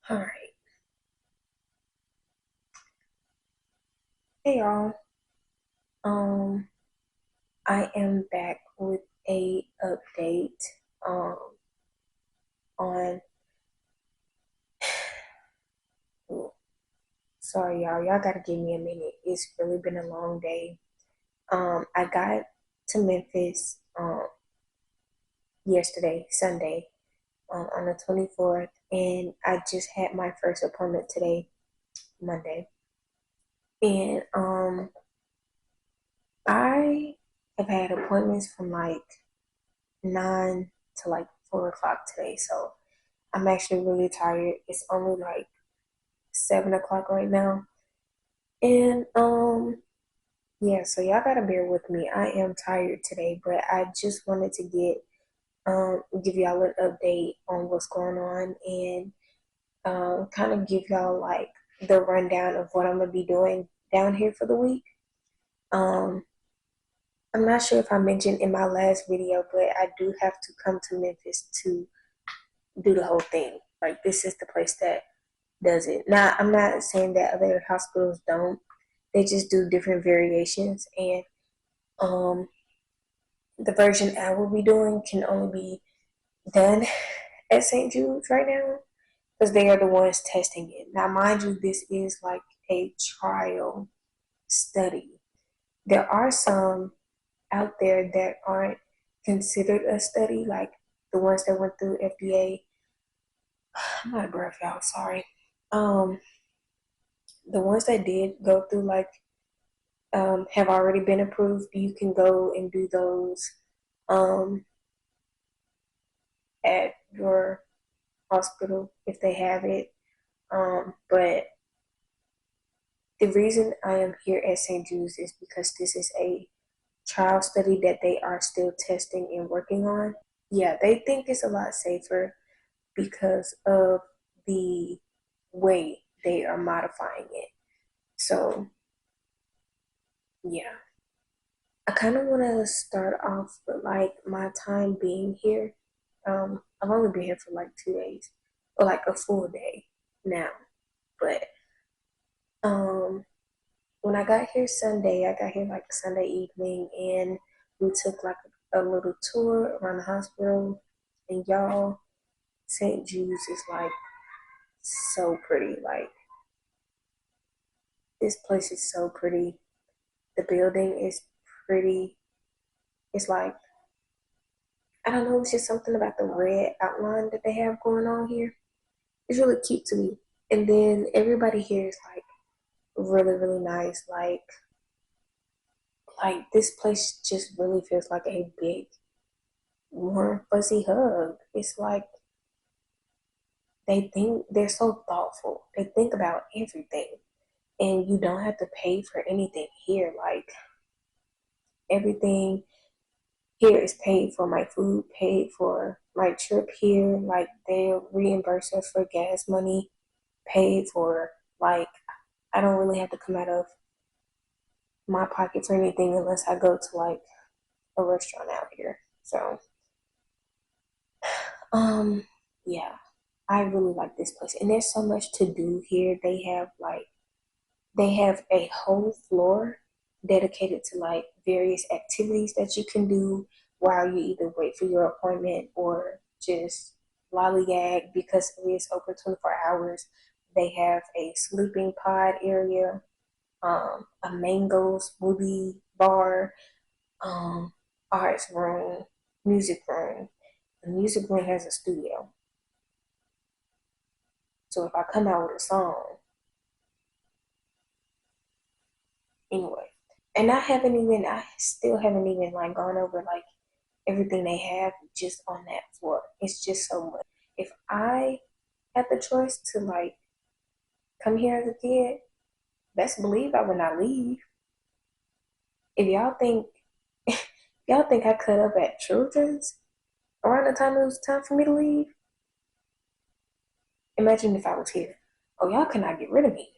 All right. Hey y'all. Um, I am back with a update on ooh, sorry y'all. Y'all gotta give me a minute. It's really been a long day. I got to Memphis yesterday, Sunday, on the 24th, and I just had my first appointment today, Monday. And I have had appointments from like 9 to like 4 o'clock today, so I'm actually really tired. It's only like 7 o'clock right now. And yeah, so y'all gotta bear with me. I am tired today, but I just wanted to give y'all an update on what's going on and kind of give y'all like the rundown of what I'm gonna be doing down here for the week. Um I'm not sure if I mentioned in my last video, but I do have to come to Memphis to do the whole thing. Like this is the place that does it. Now, I'm not saying that other hospitals don't. They just do different variations, and um, the version I will be doing can only be done at St. Jude's right now because they are the ones testing it. Now, mind you, this is like a trial study. There are some out there that aren't considered a study, like the ones that went through FDA. I'm out of breath, y'all. Sorry. Um, the ones that did go through like have already been approved. You can go and do those um, at your hospital if they have it. But the reason I am here at St. Jude's is because this is a trial study that they are still testing and working on. Yeah, they think it's a lot safer because of the way they are modifying it. So, yeah. I kind of want to start off with like my time being here. I've only been here for like 2 days, or like a full day now. But um, when I got here Sunday, I got here like Sunday evening, and we took like a little tour around the hospital. And y'all, St. Jude's is like so pretty. Like this place is so pretty. The building is pretty. It's like I don't know, it's just something about the red outline that they have going on here. It's really cute to me. And then everybody here is like really, really nice. Like this place just really feels like a big, warm, fuzzy hug. It's like they think they're so thoughtful. They think about everything. And you don't have to pay for anything here. Like everything here is paid for. My food, paid for my trip here. Like they'll reimburse us for gas money, paid for. Like I don't really have to come out of my pocket for anything unless I go to like a restaurant out here. So, um, yeah, I really like this place, and there's so much to do here. They have a whole floor dedicated to like various activities that you can do while you either wait for your appointment or just lollygag because it is open 24 hours. They have a sleeping pod area, a mango smoothie bar, um, arts room, music room. The music room has a studio. So if I come out with a song, anyway. And I still haven't even like gone over like everything they have just on that floor. It's just so much. If I had the choice to like come here as a kid, best believe I would not leave. If y'all think I cut up at children's around the time it was time for me to leave, imagine if I was here. Oh, y'all cannot get rid of me.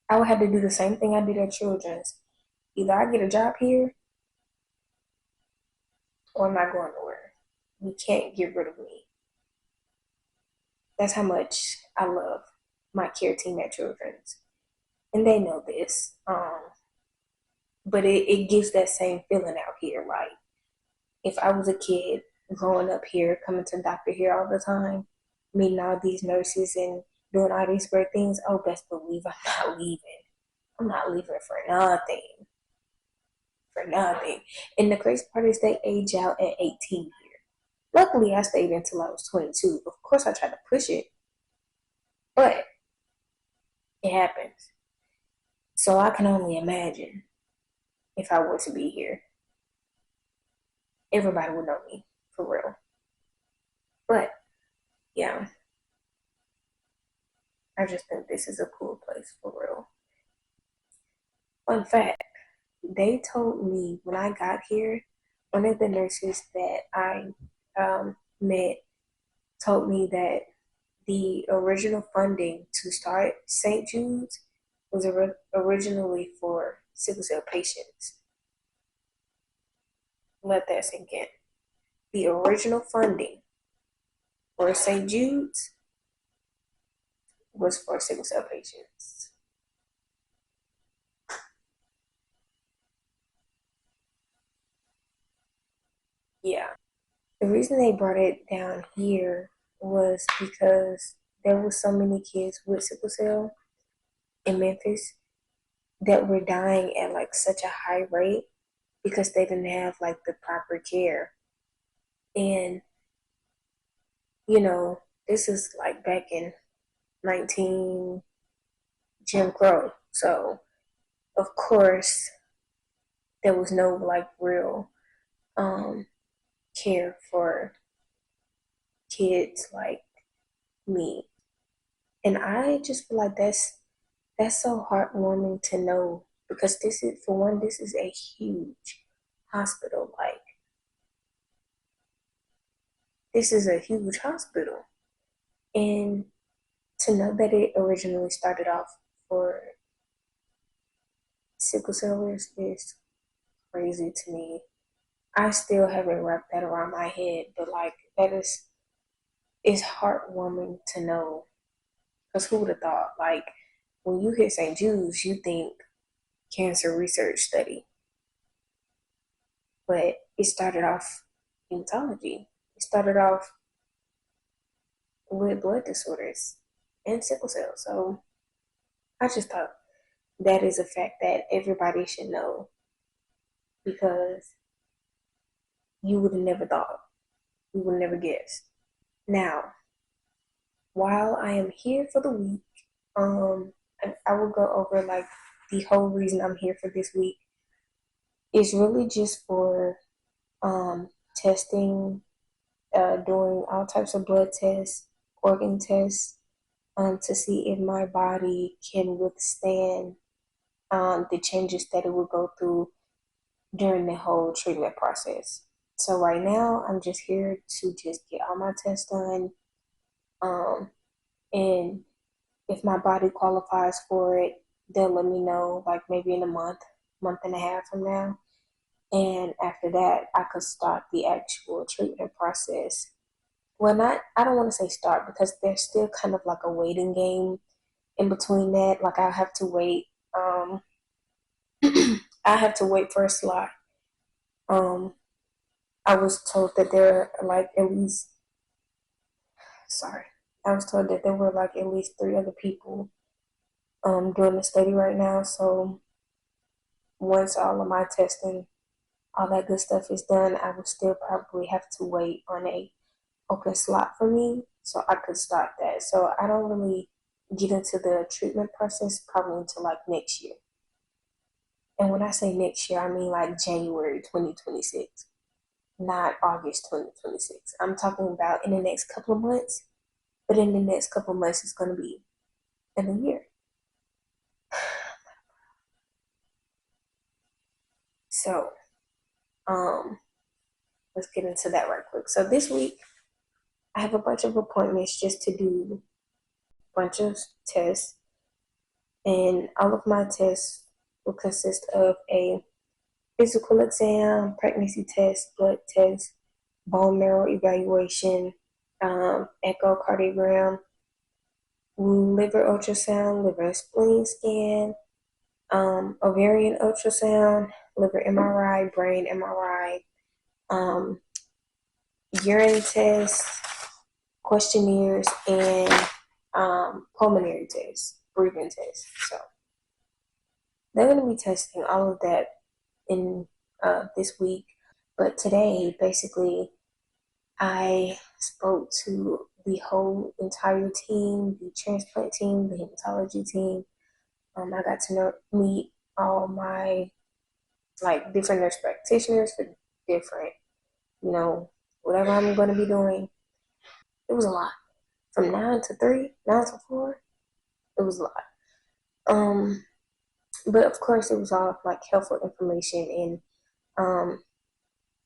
I would have to do the same thing I did at children's. Either I get a job here or I'm not going nowhere. You can't get rid of me. That's how much I love my care team at Children's. And they know this. But it gives that same feeling out here. Like if I was a kid growing up here, coming to the doctor here all the time, meeting all these nurses and doing all these great things, oh, best believe I'm not leaving. I'm not leaving for nothing. For nothing. And the crazy part is they age out at 18 here. Luckily, I stayed until I was 22. Of course, I tried to push it, but it happens. So I can only imagine if I were to be here, everybody would know me for real. But yeah, I just think this is a cool place for real. Fun fact, they told me when I got here, one of the nurses that I met told me that the original funding to start St. Jude's was originally for sickle cell patients. Let that sink in. The original funding for St. Jude's was for sickle cell patients. Yeah. The reason they brought it down here was because there were so many kids with sickle cell in Memphis that were dying at like such a high rate because they didn't have like the proper care. And you know, this is like back in 19 Jim Crow. So of course there was no like real um care for kids like me. And I just feel like that's so heartwarming to know because this is for one, this is a huge hospital. Like this is a huge hospital. And to know that it originally started off for sickle cellers is crazy to me. I still haven't wrapped that around my head, but like that is heartwarming to know. Because who would have thought? Like when you hear St. Jude's, you think cancer research study, but it started off hematology. It started off with blood disorders and sickle cell. So I just thought that is a fact that everybody should know because you would have never thought, you would never guess. Now, while I am here for the week, I will go over like the whole reason I'm here for this week is really just for testing, doing all types of blood tests, organ tests, to see if my body can withstand the changes that it will go through during the whole treatment process. So right now, I'm just here to just get all my tests done, um, and if my body qualifies for it, they'll let me know like maybe in a month and a half from now. And after that, I could start the actual treatment process. Well, not, I don't want to say start because there's still kind of like a waiting game in between that. Like I have to wait, I have to wait for a slot. Um, I was told that there are like at least, sorry, I was told that there were like at least three other people doing the study right now. So once all of my testing, all that good stuff is done, I will still probably have to wait on a open slot for me so I could start that. So I don't really get into the treatment process probably until like next year. And when I say next year, I mean like January 2026, not August 2026. I'm talking about in the next couple of months, but in the next couple of months, it's going to be in a year. So, um, let's get into that right quick. So this week, I have a bunch of appointments just to do a bunch of tests, and all of my tests will consist of a physical exam, pregnancy test, blood test, bone marrow evaluation, echocardiogram, liver ultrasound, liver and spleen scan, ovarian ultrasound, liver MRI, brain MRI, um, urine tests, questionnaires, and pulmonary tests, breathing tests. So they're going to be testing all of that in this week. But today, basically, I spoke to the whole entire team, the transplant team, the hematology team. I got to meet all my like different nurse practitioners for different, you know, whatever I'm going to be doing. It was a lot. From 9 to 3, 9 to 4, it was a lot. Um, but of course, it was all like helpful information, and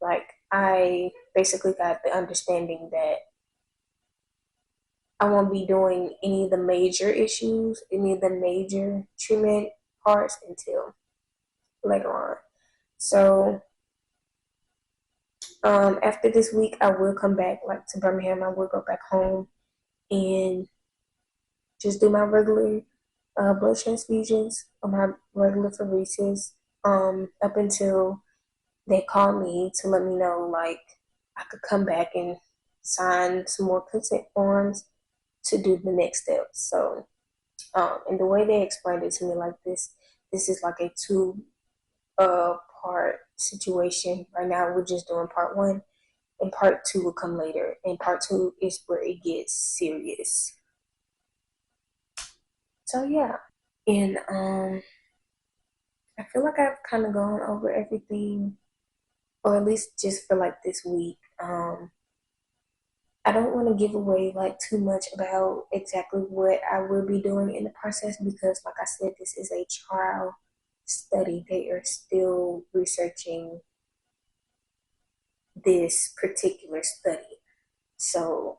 like I basically got the understanding that I won't be doing any of the major issues, any of the major treatment parts until later on. So after this week, I will come back like to Birmingham. I will go back home and just do my regular blood transfusions or my regular pheresis up until they call me to let me know like I could come back and sign some more consent forms to do the next steps. So, and the way they explained it to me like this is like a two part situation. Right now, we're just doing part one, and part two will come later. And part two is where it gets serious. So yeah, and I feel like I've kind of gone over everything, or at least just for like this week. I don't want to give away like too much about exactly what I will be doing in the process because, like I said, this is a trial study. They are still researching this particular study. So,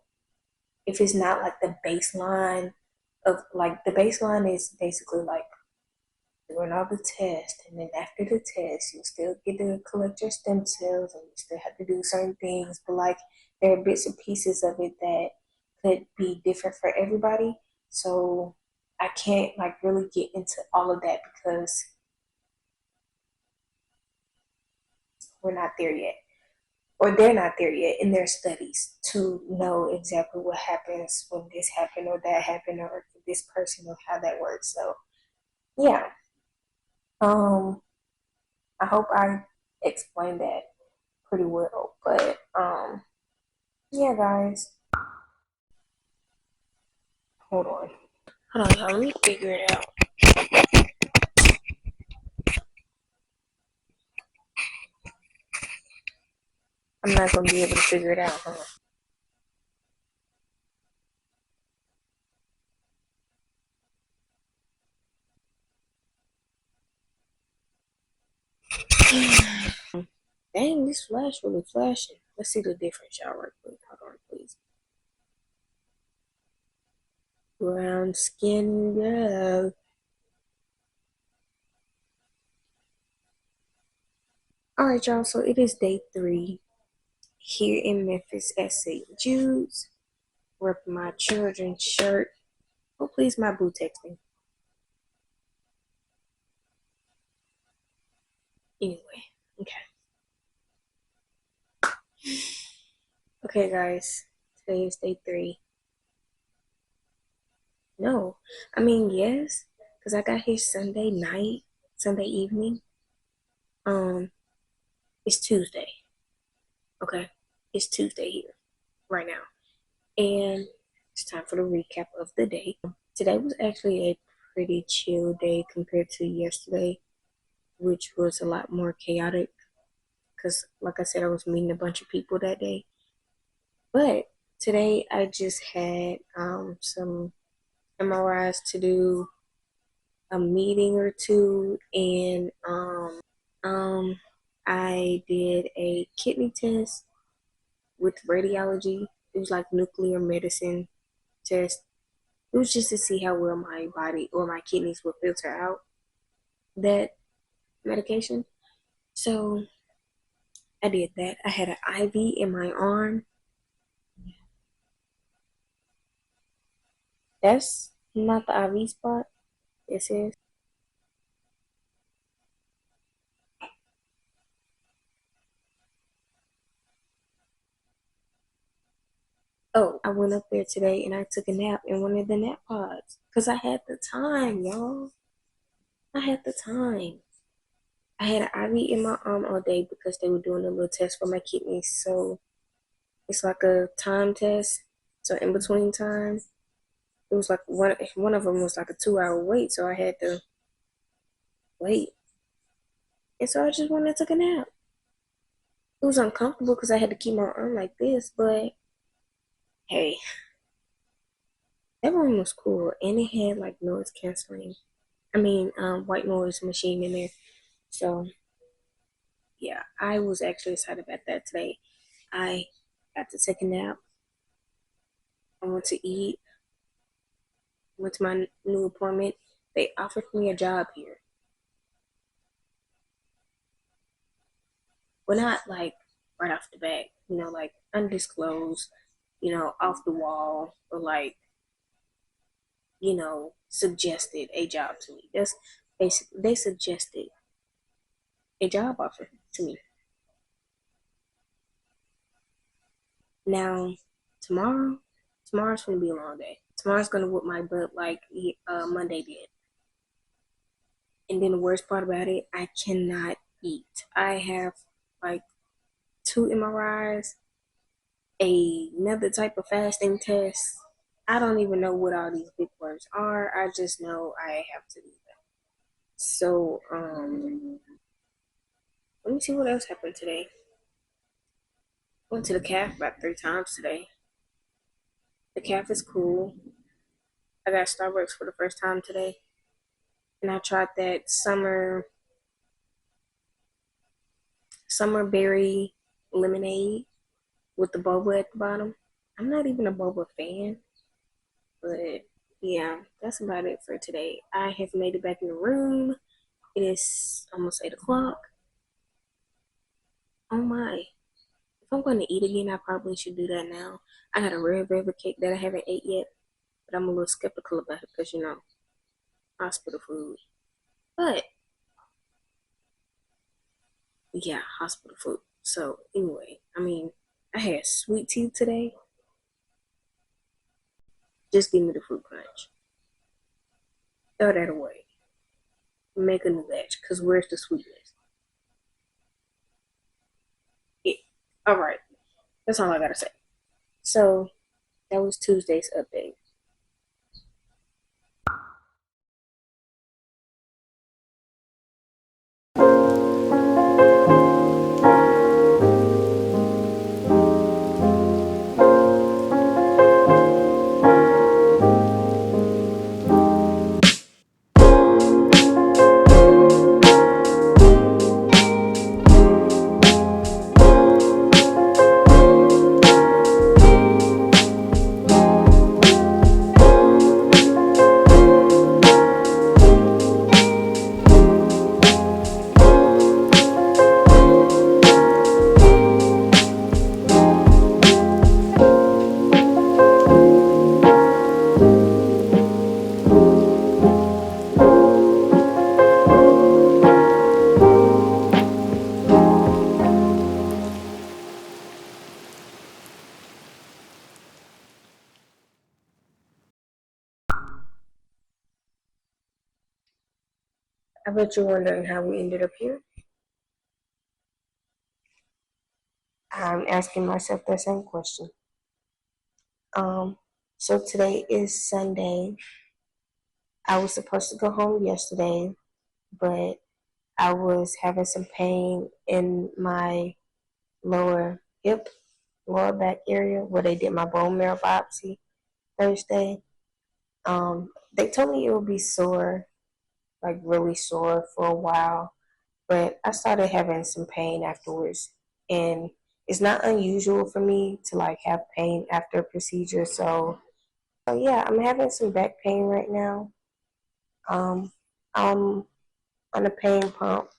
if it's not like the baseline of like the baseline is basically like doing all the tests, and then after the test, you still get to collect your stem cells, and you still have to do certain things. But like, there are bits and pieces of it that could be different for everybody. So I can't like really get into all of that because we're not there yet, or they're not there yet in their studies to know exactly what happens when this happened or that happened or this person or how that works. So yeah, um, I hope I explained that pretty well. But yeah, guys, hold on. Hold on, y'all. Let me figure it out. I'm not gonna be able to figure it out, huh? Dang, this flash really flashing. Let's see the difference, y'all, right quick. Hold on, please. Brown skin girl. All right, y'all. So it is day 3 here in Memphis at St. Jude's. Rep my children's shirt. Oh, please, my boo text me. Anyway, okay. Okay, guys. Today is day 3. No, I mean yes, because I got here Sunday night, Sunday evening. Um, it's Tuesday. Okay, it's Tuesday here right now, and it's time for the recap of the day. Today was actually a pretty chill day compared to yesterday, which was a lot more chaotic. Because, like I said, I was meeting a bunch of people that day. But today I just had some MRIs to do, a meeting or two, and um, I did a kidney test with radiology. It was like nuclear medicine test. It was just to see how well my body or my kidneys would filter out that medication. So I did that. I had an IV in my arm. That's Not the IV spot. It says. Oh, I went up there today and I took a nap in one of the nap pods because I had the time, y'all. I had the time. I had an IV in my arm all day because they were doing a little test for my kidneys. So it's like a time test. So in between time, it was like one of them was like a 2 hour wait. So I had to wait, and so I just went and took a nap. It was uncomfortable because I had to keep my arm like this, but hey, that room was cool, and it had like noise canceling. White noise machine in there. So yeah, I was actually excited about that today. I got to take a nap. I went to eat. Went to my new appointment. They offered me a job here. Well, not like right off the bat, like undisclosed, off the wall, or like, suggested a job to me. That's basically, they suggested a job offer to me. Now, tomorrow, tomorrow's gonna be a long day. Tomorrow's gonna whip my butt like Monday did. And then the worst part about it, I cannot eat. I have like two MRIs, another type of fasting test. I don't even know what all these big words are. I just know I have to do that. So, let me see what else happened today. Went to the calf about 3 times today. The calf is cool. I got Starbucks for the first time today, and I tried that summer berry lemonade with the boba at the bottom. I'm not even a boba fan, but yeah, that's about it for today. I have made it back in the room. It is almost 8 o'clock. Oh my. If I'm going to eat again, I probably should do that now. I got a red velvet cake that I haven't ate yet, but I'm a little skeptical about it because, hospital food. But yeah, hospital food. So anyway, I had sweet tea today. Just give me the fruit punch. Throw that away. Make a new batch because where's the sweetness? It, all right. That's all I got to say. So that was Tuesday's update. I bet you're wondering how we ended up here. I'm asking myself that same question. Um, so today is Sunday. I was supposed to go home yesterday, but I was having some pain in my lower hip, lower back area where they did my bone marrow biopsy Thursday. They told me it would be sore, like really sore for a while, but I started having some pain afterwards, and it's not unusual for me to like have pain after a procedure. So yeah, I'm having some back pain right now. Um, I'm on a pain pump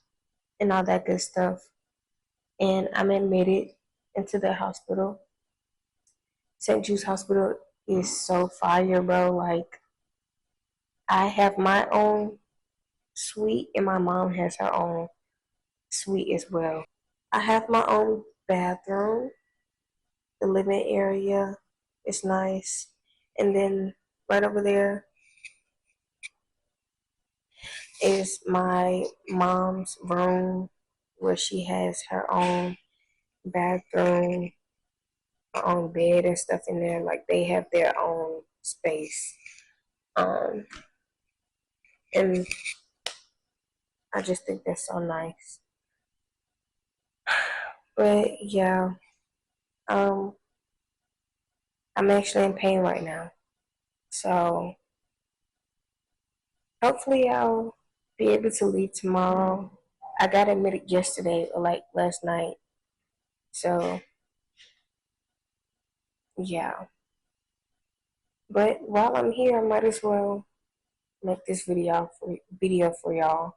and all that good stuff, and I'm admitted into the hospital. St. Jude's Hospital is so fire, bro. Like I have my own suite, and my mom has her own suite as well. I have my own bathroom. The living area is nice. And then right over there is my mom's room where she has her own bathroom, her own bed and stuff in there. Like they have their own space. Um, and I just think that's so nice. But yeah, um, I'm actually in pain right now. So hopefully I'll be able to leave tomorrow. I got admitted yesterday or like last night. So yeah. But while I'm here, I might as well make this video for y'all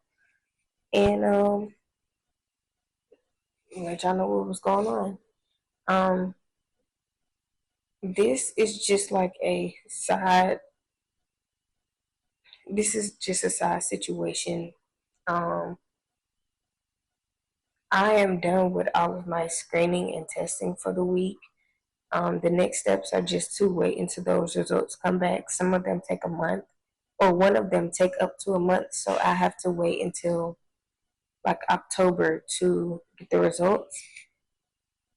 and let y'all know what was going on. Um, this is just like a side. This is just a side situation. Um, I am done with all of my screening and testing for the week. The next steps are just to wait until those results come back. Some of them take a month, or one of them take up to a month. So I have to wait until like October to get the results.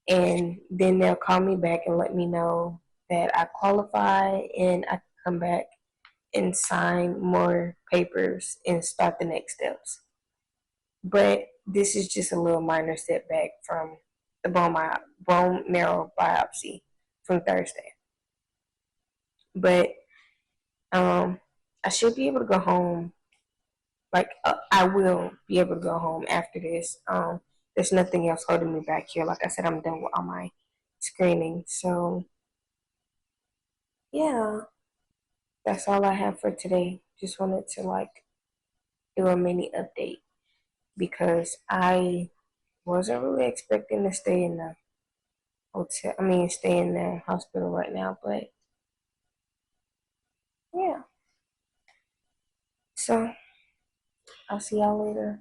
And then they'll call me back and let me know that I qualify and I can come back and sign more papers and start the next steps. But this is just a little minor setback from the bone marrow biopsy from Thursday. But I should be able to go home. Like I will be able to go home after this. There's nothing else holding me back here. Like I said, I'm done with all my screening. So yeah, that's all I have for today. Just wanted to like do a mini update because I wasn't really expecting to stay in the hotel. I mean, stay in the hospital right now. But yeah, so I'll see y'all later.